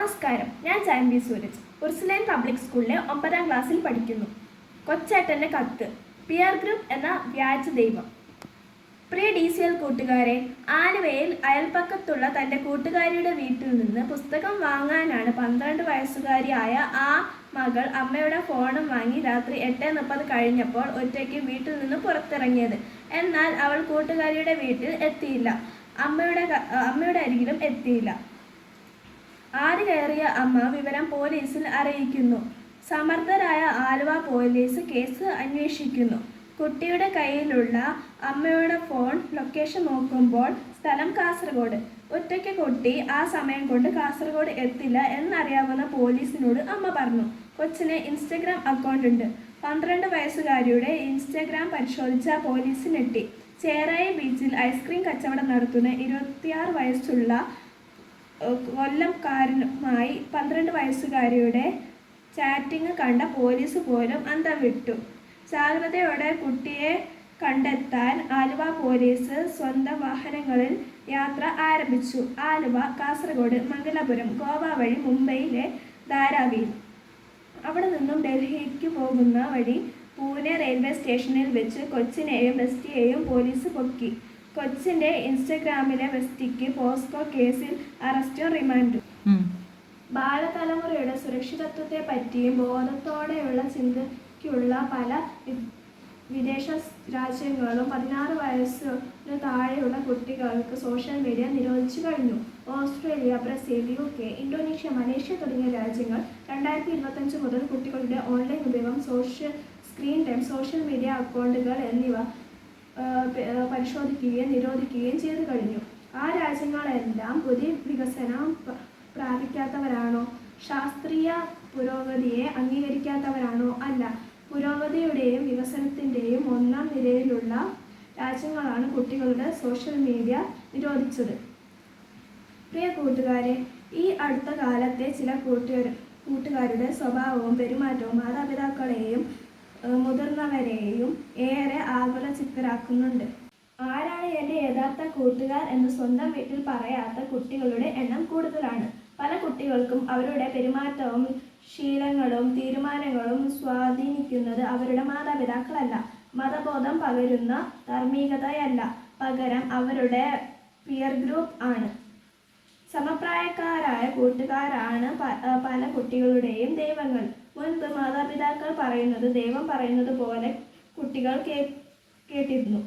നമസ്കാരം, ഞാൻ ചാമ്പി Sooraj. Ursuline public സ്കൂളിലെ 9ാം ക്ലാസ്സിൽ പഠിക്കുന്നു. കൊച്ചേട്ടൻ്റെ കത്ത്. പിയർ ഗ്രൂപ്പ് എന്ന വ്യാജ ദൈവം. പ്രിയ DCL കൂട്ടുകാരെ, ആലുവയിൽ അയൽപ്പക്കത്തുള്ള തൻ്റെ കൂട്ടുകാരിയുടെ വീട്ടിൽ നിന്ന് പുസ്തകം വാങ്ങാനാണ് 12 വയസ്സുകാരിയായ ആ മകൾ അമ്മയുടെ ഫോണും വാങ്ങി രാത്രി 8:30 കഴിഞ്ഞപ്പോൾ ഒറ്റയ്ക്ക് വീട്ടിൽ നിന്ന് പുറത്തിറങ്ങിയത്. എന്നാൽ അവൾ കൂട്ടുകാരിയുടെ വീട്ടിൽ എത്തിയില്ല. അമ്മയുടെ അരികിലും എത്തിയില്ല. ആര് കയറിയ അമ്മ വിവരം പോലീസിൽ അറിയിക്കുന്നു. സമർത്ഥരായ ആലുവ പോലീസ് കേസ് അന്വേഷിക്കുന്നു. കുട്ടിയുടെ കയ്യിലുള്ള അമ്മയുടെ ഫോൺ ലൊക്കേഷൻ നോക്കുമ്പോൾ സ്ഥലം കാസർഗോഡ്. ഒറ്റയ്ക്ക് കുട്ടി ആ സമയം കൊണ്ട് കാസർഗോഡ് എത്തില്ല എന്നറിയാവുന്ന പോലീസിനോട് അമ്മ പറഞ്ഞു. കൊച്ചിന് ഇൻസ്റ്റഗ്രാം അക്കൗണ്ട് ഉണ്ട്. 12 വയസ്സുകാരിയുടെ ഇൻസ്റ്റഗ്രാം പരിശോധിച്ച പോലീസിനെത്തി. ചേറായി ബീച്ചിൽ ഐസ്ക്രീം കച്ചവടം നടത്തുന്ന 26 വയസ്സുള്ള കൊല്ലംകാരനുമായി 12 വയസ്സുകാരിയുടെ ചാറ്റിംഗ് കണ്ട പോലീസ് പോലും അന്തം വിട്ടു. ജാഗ്രതയോടെ കുട്ടിയെ കണ്ടെത്താൻ ആലുവ പോലീസ് സ്വന്തം വാഹനങ്ങളിൽ യാത്ര ആരംഭിച്ചു. ആലുവ, കാസർഗോഡ്, മംഗലാപുരം, ഗോവ വഴി മുംബൈയിലെ ധാരാവിയിൽ. അവിടെ നിന്നും ഡൽഹിക്ക് പോകുന്ന വഴി പൂനെ റെയിൽവേ സ്റ്റേഷനിൽ വെച്ച് കൊച്ചിനെയും ബെസ്റ്റിയെയും പോലീസ് പൊക്കി. കൊച്ചിൻ്റെ ഇൻസ്റ്റഗ്രാമിലെ ബെസ്റ്റിക്ക് പോസ്കോ കേസിൽ അറസ്റ്റും റിമാൻഡും. ബാലതലമുറയുടെ സുരക്ഷിതത്വത്തെ പറ്റിയും ബോധത്തോടെയുള്ള ചിന്തയ്ക്കുള്ള പല വിദേശ രാജ്യങ്ങളും 16 വയസ്സിനു താഴെയുള്ള കുട്ടികൾക്ക് സോഷ്യൽ മീഡിയ നിരോധിച്ചു കഴിഞ്ഞു. Australia, Brazil, UK, Indonesia, Malaysia തുടങ്ങിയ രാജ്യങ്ങൾ 2025 മുതൽ കുട്ടികളുടെ ഓൺലൈൻ ഉപയോഗം, സ്ക്രീൻ ടൈം, സോഷ്യൽ മീഡിയ അക്കൗണ്ടുകൾ എന്നിവ പരിശോധിക്കുകയും നിരോധിക്കുകയും ചെയ്തു കഴിഞ്ഞു. ആ രാജ്യങ്ങളെല്ലാം പുതിയ വികസനം പ്രാപിക്കാത്തവരാണോ? ശാസ്ത്രീയ പുരോഗതിയെ അംഗീകരിക്കാത്തവരാണോ? അല്ല. പുരോഗതിയുടെയും വികസനത്തിൻ്റെയും ഒന്നാം നിരയിലുള്ള രാജ്യങ്ങളാണ് കുട്ടികളുടെ സോഷ്യൽ മീഡിയ നിരോധിച്ചത്. പ്രിയ കൂട്ടുകാരെ, ഈ അടുത്ത കാലത്തെ ചില കൂട്ടുകാരുടെ സ്വഭാവവും പെരുമാറ്റവും മാതാപിതാക്കളെയും മുതിർന്നവരെയും ഏറെ ആകുലചിത്തരാക്കുന്നുണ്ട്. ആരാണ് എൻ്റെ യഥാർത്ഥ കൂട്ടുകാർ എന്ന് സ്വന്തം വീട്ടിൽ പറയാത്ത കുട്ടികളുടെ എണ്ണം കൂടുതലാണ്. പല കുട്ടികൾക്കും അവരുടെ പെരുമാറ്റവും ശീലങ്ങളും തീരുമാനങ്ങളും സ്വാധീനിക്കുന്നത് അവരുടെ മാതാപിതാക്കളല്ല, മതബോധം പകരുന്ന ധാർമ്മികതയല്ല, പകരം അവരുടെ പിയർ ഗ്രൂപ്പ് ആണ്. സമപ്രായക്കാരായ കൂട്ടുകാരാണ് പല കുട്ടികളുടെയും ദൈവങ്ങൾ. മുൻപ് മാതാപിതാക്കൾ പറയുന്നത് ദൈവം പറയുന്നത് പോലെ കുട്ടികൾ കേട്ടിരുന്നു.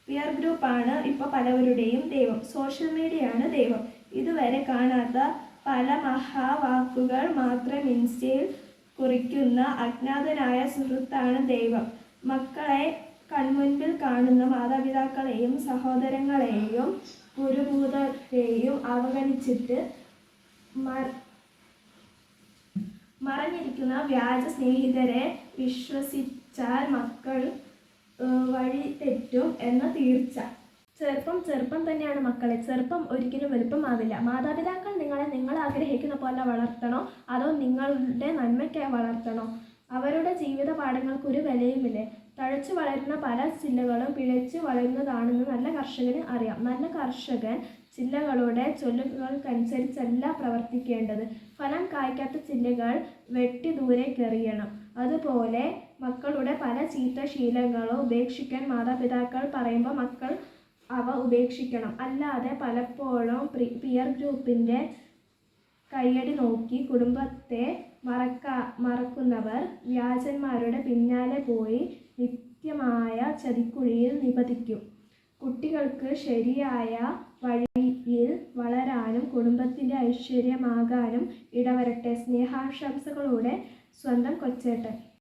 പിയർ ഗ്രൂപ്പാണ് ഇപ്പോൾ പലവരുടെയും ദൈവം. സോഷ്യൽ മീഡിയയാണ് ദൈവം. ഇതുവരെ കാണാത്ത പല മഹാവാക്കുകൾ മാത്രം ഇൻസ്റ്റയിൽ കുറിക്കുന്ന അജ്ഞാതനായ സുഹൃത്താണ് ദൈവം. മക്കളെ കൺമുൻപിൽ കാണുന്ന മാതാപിതാക്കളെയും സഹോദരങ്ങളെയും ഗുരുഭൂതരെയും അവഗണിച്ചിട്ട് മറഞ്ഞിരിക്കുന്ന വ്യാജ സ്നേഹിതരെ വിശ്വസിച്ചാൽ മക്കൾ വഴി തെറ്റും എന്ന തീർച്ച. ചെറുപ്പം തന്നെയാണ് മക്കളെ. ചെറുപ്പം ഒരിക്കലും വലുപ്പമാവില്ല. മാതാപിതാക്കൾ നിങ്ങൾ ആഗ്രഹിക്കുന്ന പോലെ വളർത്തണോ അതോ നിങ്ങളുടെ നന്മയ്ക്കായി വളർത്തണോ? അവരുടെ ജീവിത പാഠങ്ങൾക്ക് ഒരു വിലയുമില്ലേ? തഴച്ചു വളരുന്ന പല ചില്ലകളും പിഴച്ചു വളരുന്നതാണെന്ന് നല്ല കർഷകന് അറിയാം. നല്ല കർഷകൻ ചില്ലകളുടെ ചൊല്ലുകൾക്കനുസരിച്ചല്ല പ്രവർത്തിക്കേണ്ടത്. ഫലം കായ്ക്കാത്ത ചില്ലകൾ വെട്ടി ദൂരേക്കെറിയണം. അതുപോലെ മക്കളുടെ പല ചീത്ത ശീലങ്ങളും ഉപേക്ഷിക്കാൻ മാതാപിതാക്കൾ പറയുമ്പോൾ മക്കൾ അവ ഉപേക്ഷിക്കണം. അല്ലാതെ പലപ്പോഴും പിയർ ഗ്രൂപ്പിൻ്റെ കയ്യടി നോക്കി കുടുംബത്തെ മറക്കുന്നവർ വ്യാജന്മാരുടെ പിന്നാലെ പോയി നിത്യമായ ചതിക്കുഴിയിൽ നിപതിക്കും. കുട്ടികൾക്ക് ശരിയായ വഴിയിൽ വളരാനും കുടുംബത്തിൻ്റെ ഐശ്വര്യമാകാനും ഇടവരട്ടെ. സ്നേഹാശംസകളോടെ സ്വന്തം കൊച്ചേട്ടൻ.